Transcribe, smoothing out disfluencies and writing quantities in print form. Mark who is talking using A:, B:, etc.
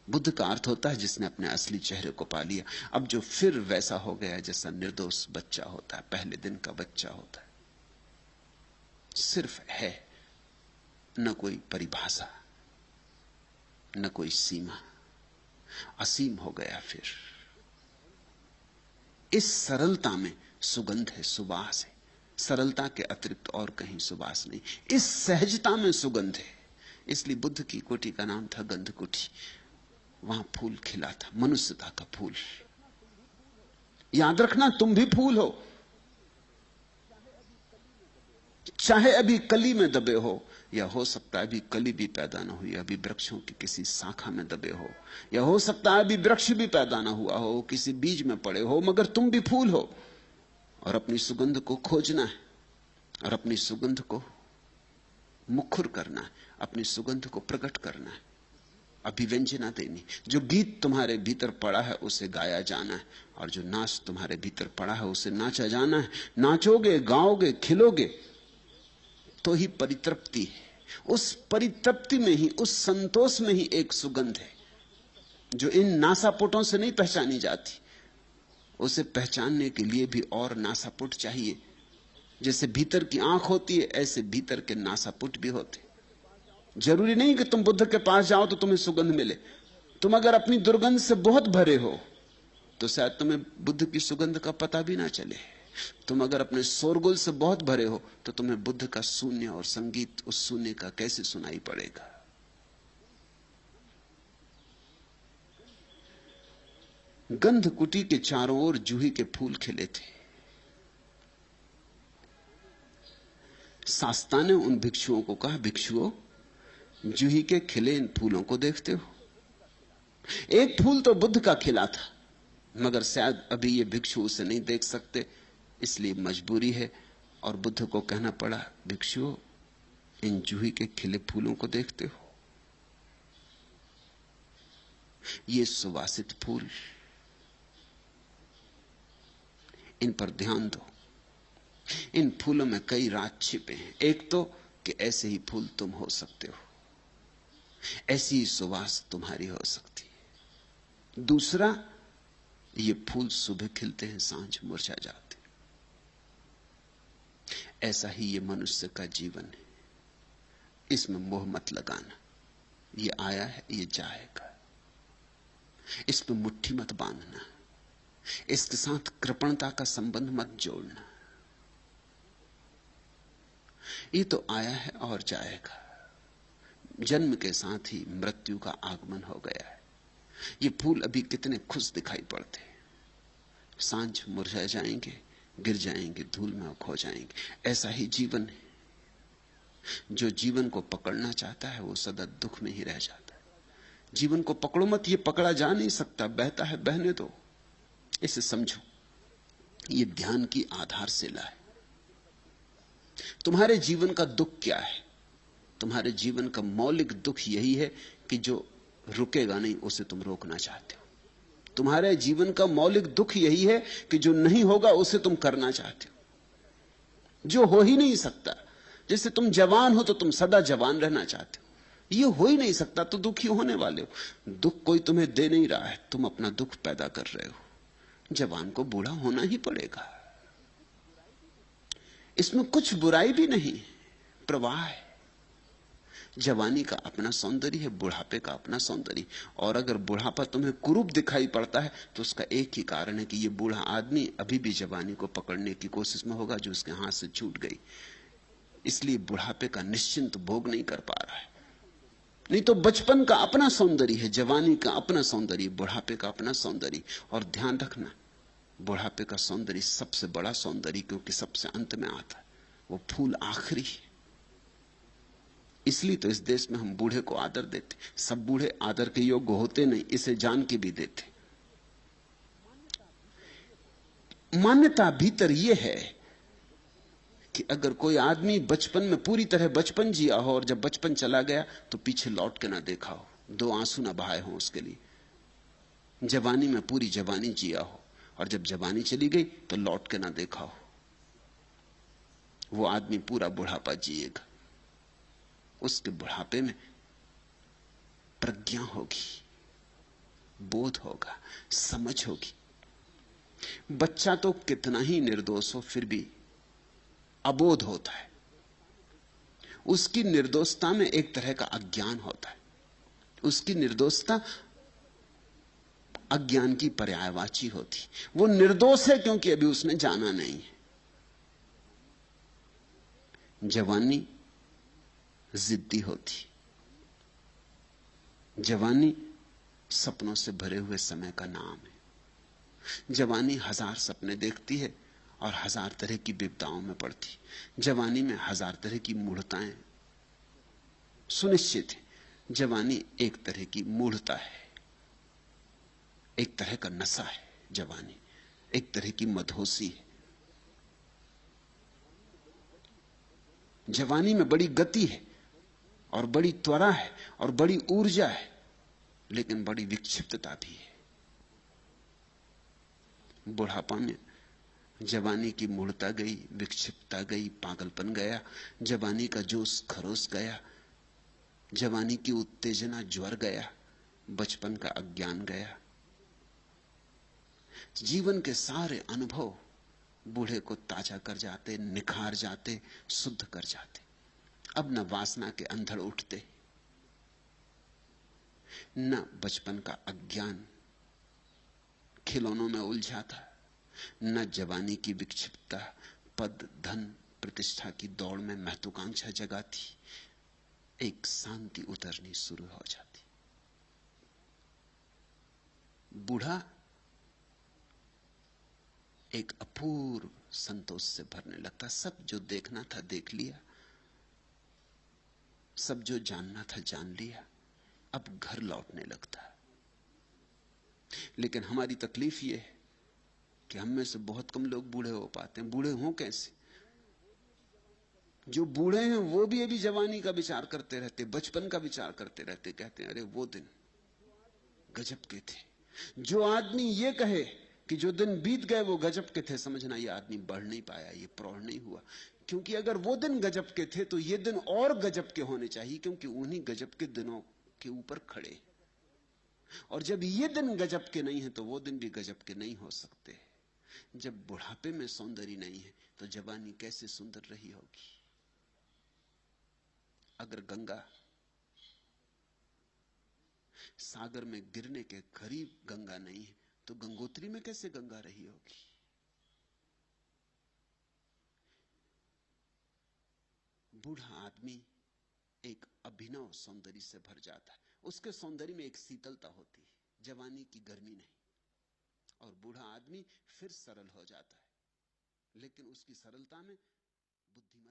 A: बुद्ध का अर्थ होता है जिसने अपने असली चेहरे को पा लिया। अब जो फिर वैसा हो गया जैसा निर्दोष बच्चा होता है, पहले दिन का बच्चा होता है, सिर्फ है, न कोई परिभाषा, न कोई सीमा, असीम हो गया। फिर इस सरलता में सुगंध है, सुवास है। सरलता के अतिरिक्त और कहीं सुवास नहीं। इस सहजता में सुगंध है। इसलिए बुद्ध की कुटी का नाम था गंध कुटी। वहां फूल खिला था, मनुष्यता का फूल। याद रखना, तुम भी फूल हो, चाहे अभी कली में दबे हो, या हो सकता है अभी कली भी पैदा ना हुई, अभी वृक्षों की किसी शाखा में दबे हो, या हो सकता है अभी वृक्ष भी पैदा ना हुआ हो, किसी बीज में पड़े हो, मगर तुम भी फूल हो। और अपनी सुगंध को खोजना है, और अपनी सुगंध को मुखर करना है, अपनी सुगंध को प्रकट करना है, अभिव्यंजना देनी। जो गीत तुम्हारे भीतर पड़ा है उसे गाया जाना है, और जो नाच तुम्हारे भीतर पड़ा है उसे नाचा जाना है। नाचोगे, गाओगे, खिलोगे तो ही परितृप्ति है। उस परितृप्ति में ही, उस संतोष में ही एक सुगंध है जो इन नासापुटों से नहीं पहचानी जाती। उसे पहचानने के लिए भी और नासापुट चाहिए। जैसे भीतर की आंख होती है, ऐसे भीतर के नासापुट भी होते। जरूरी नहीं कि तुम बुद्ध के पास जाओ तो तुम्हें सुगंध मिले। तुम अगर अपनी दुर्गंध से बहुत भरे हो तो शायद तुम्हें बुद्ध की सुगंध का पता भी ना चले। तुम अगर अपने शोरगुल से बहुत भरे हो तो तुम्हें बुद्ध का शून्य और संगीत उस शून्य का कैसे सुनाई पड़ेगा। गंध कुटी के चारों ओर जूही के फूल खिले थे। शास्ता ने उन भिक्षुओं को कहा, भिक्षुओं, जूही के खिले इन फूलों को देखते हो? एक फूल तो बुद्ध का खिला था, मगर शायद अभी ये भिक्षु उसे नहीं देख सकते, इसलिए मजबूरी है। और बुद्ध को कहना पड़ा, भिक्षुओं, इन जूही के खिले फूलों को देखते हो? ये सुवासित फूल, इन पर ध्यान दो। इन फूलों में कई राज छिपे हैं। एक तो कि ऐसे ही फूल तुम हो सकते हो, ऐसी ही सुवास तुम्हारी हो सकती है। दूसरा, ये फूल सुबह खिलते हैं, सांझ मुरझा जाते। ऐसा ही ये मनुष्य का जीवन है। इसमें मोह मत लगाना। ये आया है, ये जाएगा। इस पे मुट्ठी मत बांधना। इसके साथ कृपणता का संबंध मत जोड़ना। ये तो आया है और जाएगा। जन्म के साथ ही मृत्यु का आगमन हो गया है। ये फूल अभी कितने खुश दिखाई पड़ते, सांझ मुरझा जाएंगे, गिर जाएंगे, धूल में खो जाएंगे। ऐसा ही जीवन है। जो जीवन को पकड़ना चाहता है वो सदा दुख में ही रह जाता है। जीवन को पकड़ो मत, ये पकड़ा जा नहीं सकता, बहता है, बहने दो। इसे समझो, ये ध्यान की आधारशिला है। तुम्हारे जीवन का दुख क्या है? तुम्हारे जीवन का मौलिक दुख यही है कि जो रुकेगा नहीं उसे तुम रोकना चाहते हो। तुम्हारे जीवन का मौलिक दुख यही है कि जो नहीं होगा उसे तुम करना चाहते हो, जो हो ही नहीं सकता। जैसे तुम जवान हो तो तुम सदा जवान रहना चाहते हो, ये हो ही नहीं सकता तो दुखी होने वाले हो। दुख कोई तुम्हें दे नहीं रहा है, तुम अपना दुख पैदा कर रहे हो। जवान को बूढ़ा होना ही पड़ेगा, इसमें कुछ बुराई भी नहीं, प्रवाह है। जवानी का अपना सौंदर्य है, बुढ़ापे का अपना सौंदर्य। और अगर बुढ़ापा तुम्हें कुरूप दिखाई पड़ता है तो उसका एक ही कारण है कि यह बूढ़ा आदमी अभी भी जवानी को पकड़ने की कोशिश में होगा जो उसके हाथ से छूट गई। इसलिए बुढ़ापे का निश्चिंत भोग नहीं कर पा रहा है। नहीं तो बचपन का अपना सौंदर्य है, जवानी का अपना सौंदर्य, बुढ़ापे का अपना सौंदर्य। और ध्यान रखना, बुढ़ापे का सौंदर्य सबसे बड़ा सौंदर्य, क्योंकि सबसे अंत में आता है। वो फूल आखिरी है। इसलिए तो इस देश में हम बूढ़े को आदर देते। सब बूढ़े आदर के योग्य होते नहीं, इसे जान के भी देते। मान्यता भीतर यह है कि अगर कोई आदमी बचपन में पूरी तरह बचपन जिया हो और जब बचपन चला गया तो पीछे लौट के ना देखा हो, दो आंसू ना बहाए हो उसके लिए। जवानी में पूरी जवानी जिया हो और जब जवानी चली गई तो लौट के ना देखा हो, वो आदमी पूरा बुढ़ापा जिएगा। उसके बुढ़ापे में प्रज्ञा होगी, बोध होगा, समझ होगी। बच्चा तो कितना ही निर्दोष हो फिर भी अबोध होता है। उसकी निर्दोषता में एक तरह का अज्ञान होता है। उसकी निर्दोषता अज्ञान की पर्यायवाची होती। वो निर्दोष है क्योंकि अभी उसने जाना नहीं है। जवानी जिद्दी होती, जवानी सपनों से भरे हुए समय का नाम है। जवानी हजार सपने देखती है और हजार तरह की विपदाओं में पड़ती। जवानी में हजार तरह की मूढ़ताएं सुनिश्चित है। जवानी एक तरह की मूढ़ता है, एक तरह का नशा है। जवानी एक तरह की मदहोशी है। जवानी में बड़ी गति है और बड़ी त्वरा है और बड़ी ऊर्जा है, लेकिन बड़ी विक्षिप्तता भी है। बुढ़ापा में जवानी की मूढ़ता गई, विक्षिप्तता गई, पागलपन गया, जवानी का जोश खरोश गया, जवानी की उत्तेजना ज्वर गया, बचपन का अज्ञान गया। जीवन के सारे अनुभव बूढ़े को ताजा कर जाते, निखार जाते, शुद्ध कर जाते। अब न वासना के अंधड़ उठते, न बचपन का अज्ञान खिलौनों में उलझा था, न जवानी की विक्षिप्तता पद धन प्रतिष्ठा की दौड़ में महत्वाकांक्षा जगाती। एक शांति उतरनी शुरू हो जाती। बूढ़ा एक अपूर्व संतोष से भरने लगता। सब जो देखना था देख लिया, सब जो जानना था जान लिया, अब घर लौटने लगता। लेकिन हमारी तकलीफ यह है कि हम में से बहुत कम लोग बूढ़े हो पाते हैं। बूढ़े हों कैसे? जो बूढ़े हैं वो भी अभी जवानी का विचार करते रहते, बचपन का विचार करते रहते, कहते हैं अरे वो दिन गजब के थे। जो आदमी ये कहे कि जो दिन बीत गए वो गजब के थे, समझना ये आदमी बढ़ नहीं पाया, ये प्रौढ़ नहीं हुआ। क्योंकि अगर वो दिन गजब के थे तो ये दिन और गजब के होने चाहिए, क्योंकि उन्हीं गजब के दिनों के ऊपर खड़े। और जब ये दिन गजब के नहीं है तो वो दिन भी गजब के नहीं हो सकते। जब बुढ़ापे में सौंदर्य नहीं है तो जवानी कैसे सुंदर रही होगी? अगर गंगा सागर में गिरने के करीब गंगा नहीं है तो गंगोत्री में कैसे गंगा रही होगी? बूढ़ा आदमी एक अभिनव सौंदर्य से भर जाता है। उसके सौंदर्य में एक शीतलता होती है, जवानी की गर्मी नहीं। और बूढ़ा आदमी फिर सरल हो जाता है, लेकिन उसकी सरलता में बुद्धिमान